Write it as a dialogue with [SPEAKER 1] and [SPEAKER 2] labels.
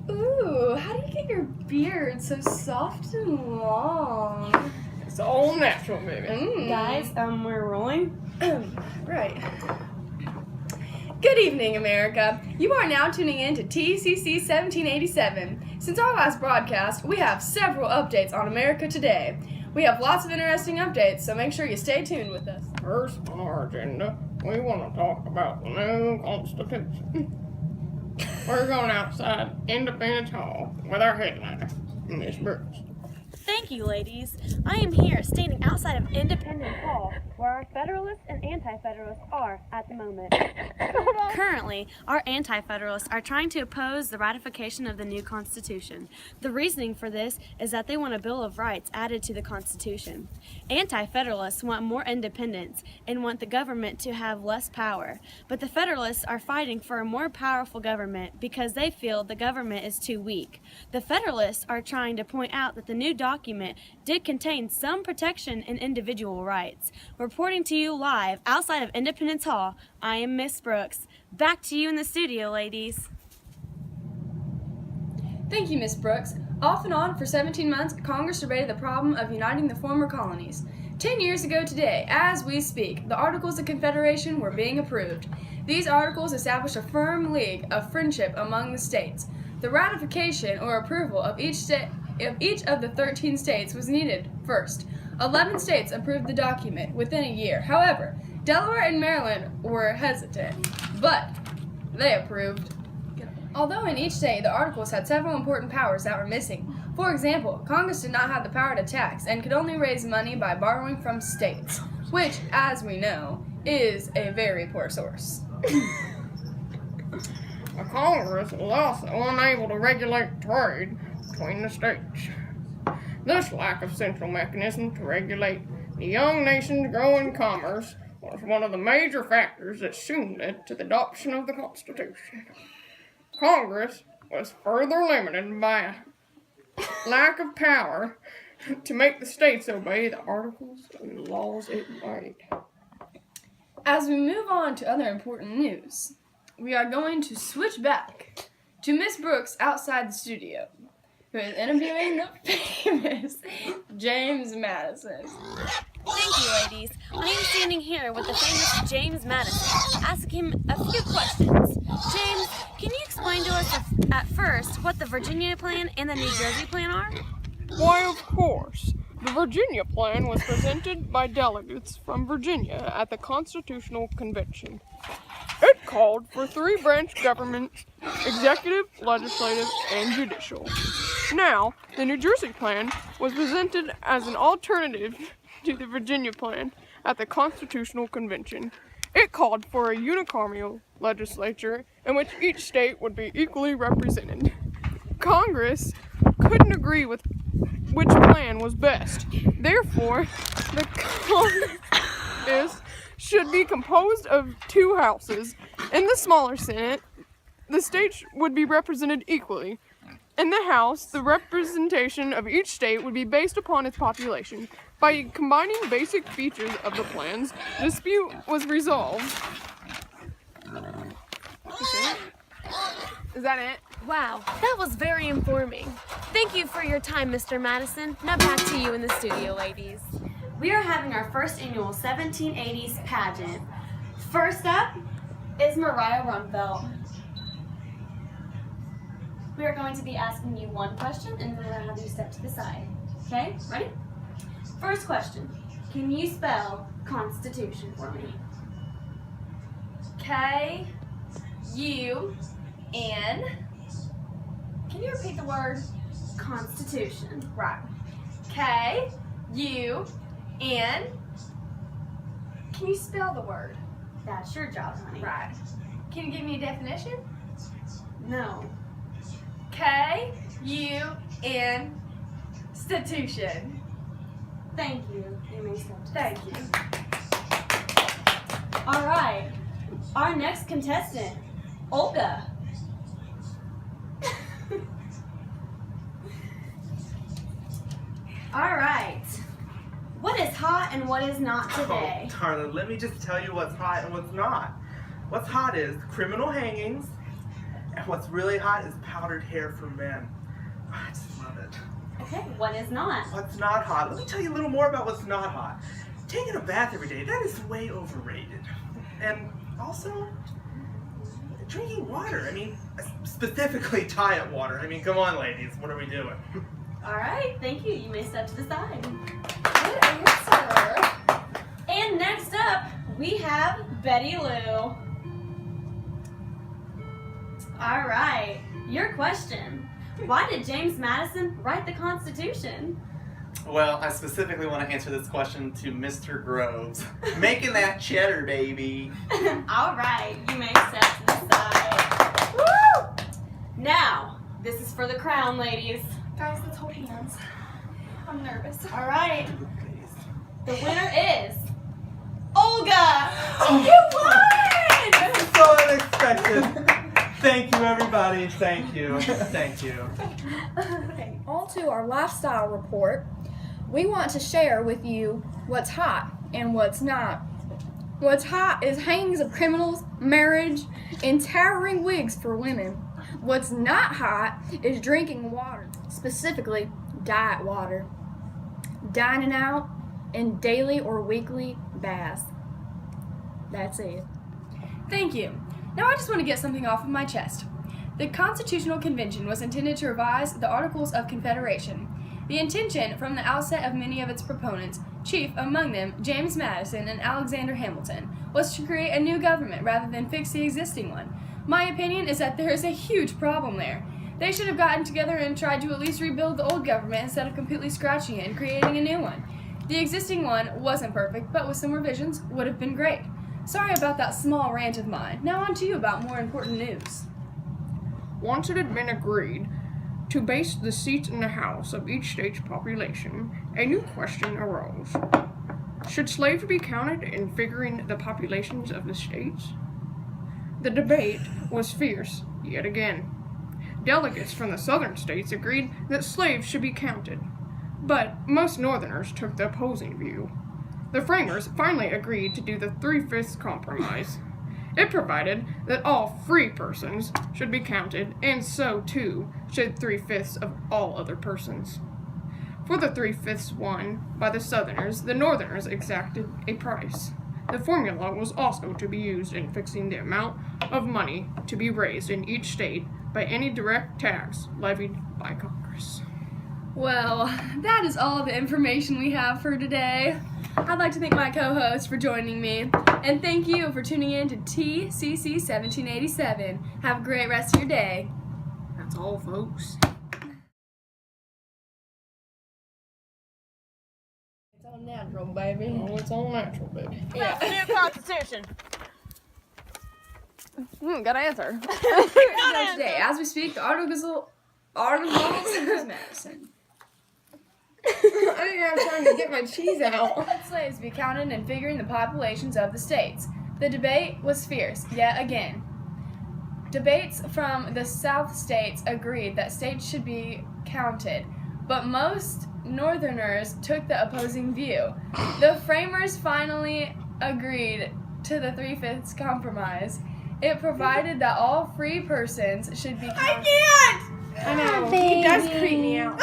[SPEAKER 1] Ooh, how do you get your beard so soft and long?
[SPEAKER 2] It's all natural, baby.
[SPEAKER 3] Guys, we're rolling.
[SPEAKER 1] Right. Good evening, America. You are now tuning in to TCC 1787. Since our last broadcast, we have several updates on America today. We have lots of interesting updates, so make sure you stay tuned with us.
[SPEAKER 2] First on our agenda, we want to talk about the new Constitution. We're going outside Independence Hall with our headliner, Miss Brooks.
[SPEAKER 3] Thank you, ladies. I am here standing outside of Independence Hall, where our Federalists and Anti-Federalists are at the moment. Currently, our Anti-Federalists are trying to oppose the ratification of the new Constitution. The reasoning for this is that they want a Bill of Rights added to the Constitution. Anti-Federalists want more independence and want the government to have less power. But the Federalists are fighting for a more powerful government because they feel the government is too weak. The Federalists are trying to point out that the new document did contain some protection in individual rights. Reporting to you live outside of Independence Hall, I am Miss Brooks. Back to you in the studio, ladies.
[SPEAKER 1] Thank you, Miss Brooks. Off and on for 17 months, Congress debated the problem of uniting the former colonies. 10 years ago today, as we speak, the Articles of Confederation were being approved. These articles established a firm league of friendship among the states. The ratification or approval of each of the 13 states was needed first. 11 states approved the document within a year. However, Delaware and Maryland were hesitant, but they approved. Although in each state the articles had several important powers that were missing. For example, Congress did not have the power to tax and could only raise money by borrowing from states, which, as we know, is a very poor source.
[SPEAKER 2] The Congress was also unable to regulate trade between the states. This lack of central mechanism to regulate the young nation's growing commerce was one of the major factors that soon led to the adoption of the Constitution. Congress was further limited by a lack of power to make the states obey the articles and laws it made.
[SPEAKER 1] As we move on to other important news, we are going to switch back to Miss Brooks outside the studio, who is interviewing the famous James Madison.
[SPEAKER 3] Thank you, ladies. I am standing here with the famous James Madison, asking him a few questions. James, can you explain to us at first what the Virginia Plan and the New Jersey Plan are?
[SPEAKER 2] Why, of course. The Virginia Plan was presented by delegates from Virginia at the Constitutional Convention. It called for 3-branch governments: executive, legislative, and judicial. Now, the New Jersey Plan was presented as an alternative to the Virginia Plan at the Constitutional Convention. It called for a unicameral legislature in which each state would be equally represented. Congress couldn't agree with which plan was best. Therefore, the Congress should be composed of 2 houses. In the smaller Senate, the states would be represented equally. In the House, the representation of each state would be based upon its population. By combining basic features of the plans, the dispute was resolved. Is that it?
[SPEAKER 3] Wow, that was very informing. Thank you for your time, Mr. Madison. Now back to you in the studio, ladies. We are having our first annual 1780s pageant. First up is Mariah Rumfeld. We are going to be asking you one question, and then we're going to have you step to the side. Okay, ready? First question. Can you spell Constitution for me?
[SPEAKER 1] K-U-N. Can you repeat the word?
[SPEAKER 3] Constitution.
[SPEAKER 1] Right. K-U-N. Can you spell the word?
[SPEAKER 3] That's your job, honey.
[SPEAKER 1] Right. Can you give me a definition?
[SPEAKER 3] No.
[SPEAKER 1] K-U-N. Institution.
[SPEAKER 3] Thank you. You may step to the
[SPEAKER 1] Thank
[SPEAKER 3] side.
[SPEAKER 1] you.
[SPEAKER 3] All right. Our next contestant, Olga. All right. What is hot and what is not today?
[SPEAKER 4] Oh, darling, let me just tell you what's hot and what's not. What's hot is criminal hangings, what's really hot is powdered hair for men. I just love it.
[SPEAKER 3] Okay, what is not?
[SPEAKER 4] What's not hot? Let me tell you a little more about what's not hot. Taking a bath every day, that is way overrated. And also, drinking water. I mean, specifically diet water. I mean, come on, ladies, what are we doing?
[SPEAKER 3] All right, thank you. You may step to the side.
[SPEAKER 1] Good answer.
[SPEAKER 3] And next up, we have Betty Lou. All right, your question. Why did James Madison write the Constitution?
[SPEAKER 5] Well, I specifically want to answer this question to Mr. Groves. Making that cheddar, baby.
[SPEAKER 3] All right, you may step to the side. Woo! Now, this is for the crown, ladies.
[SPEAKER 1] Guys, let's hold hands. I'm nervous.
[SPEAKER 3] All right, the winner is Olga.
[SPEAKER 1] You won!
[SPEAKER 4] That is so unexpected. Thank you, everybody. Thank you. Thank you.
[SPEAKER 1] Okay, on to our lifestyle report. We want to share with you what's hot and what's not. What's hot is hangings of criminals, marriage, and towering wigs for women. What's not hot is drinking water, specifically diet water, dining out, and daily or weekly baths. That's it. Thank you. Now I just want to get something off of my chest. The Constitutional Convention was intended to revise the Articles of Confederation. The intention from the outset of many of its proponents, chief among them James Madison and Alexander Hamilton, was to create a new government rather than fix the existing one. My opinion is that there is a huge problem there. They should have gotten together and tried to at least rebuild the old government instead of completely scratching it and creating a new one. The existing one wasn't perfect, but with some revisions would have been great. Sorry about that small rant of mine. Now on to you about more important news.
[SPEAKER 2] Once it had been agreed to base the seats in the House of each state's population, a new question arose. Should slaves be counted in figuring the populations of the states? The debate was fierce yet again. Delegates from the southern states agreed that slaves should be counted, but most northerners took the opposing view. The framers finally agreed to do the 3/5 compromise. It provided that all free persons should be counted, and so too should 3/5 of all other persons. For the 3/5 won by the Southerners, the Northerners exacted a price. The formula was also to be used in fixing the amount of money to be raised in each state by any direct tax levied by Congress.
[SPEAKER 1] Well, that is all the information we have for today. I'd like to thank my co-host for joining me, and thank you for tuning in to TCC 1787. Have a great rest of your day.
[SPEAKER 2] That's all, folks.
[SPEAKER 1] It's all natural, baby.
[SPEAKER 2] Oh, it's all natural, baby.
[SPEAKER 3] That's the new Constitution.
[SPEAKER 2] Good answer.
[SPEAKER 1] So today, as we speak, the articles of Madison.
[SPEAKER 2] I think I'm trying to get my cheese out.
[SPEAKER 1] Let slaves be counted in figuring the populations of the states. The debate was fierce, yet again. Debates from the South states agreed that states should be counted, but most Northerners took the opposing view. The framers finally agreed to the 3/5 compromise. It provided that all free persons should be counted.
[SPEAKER 2] I know. He does creep me out.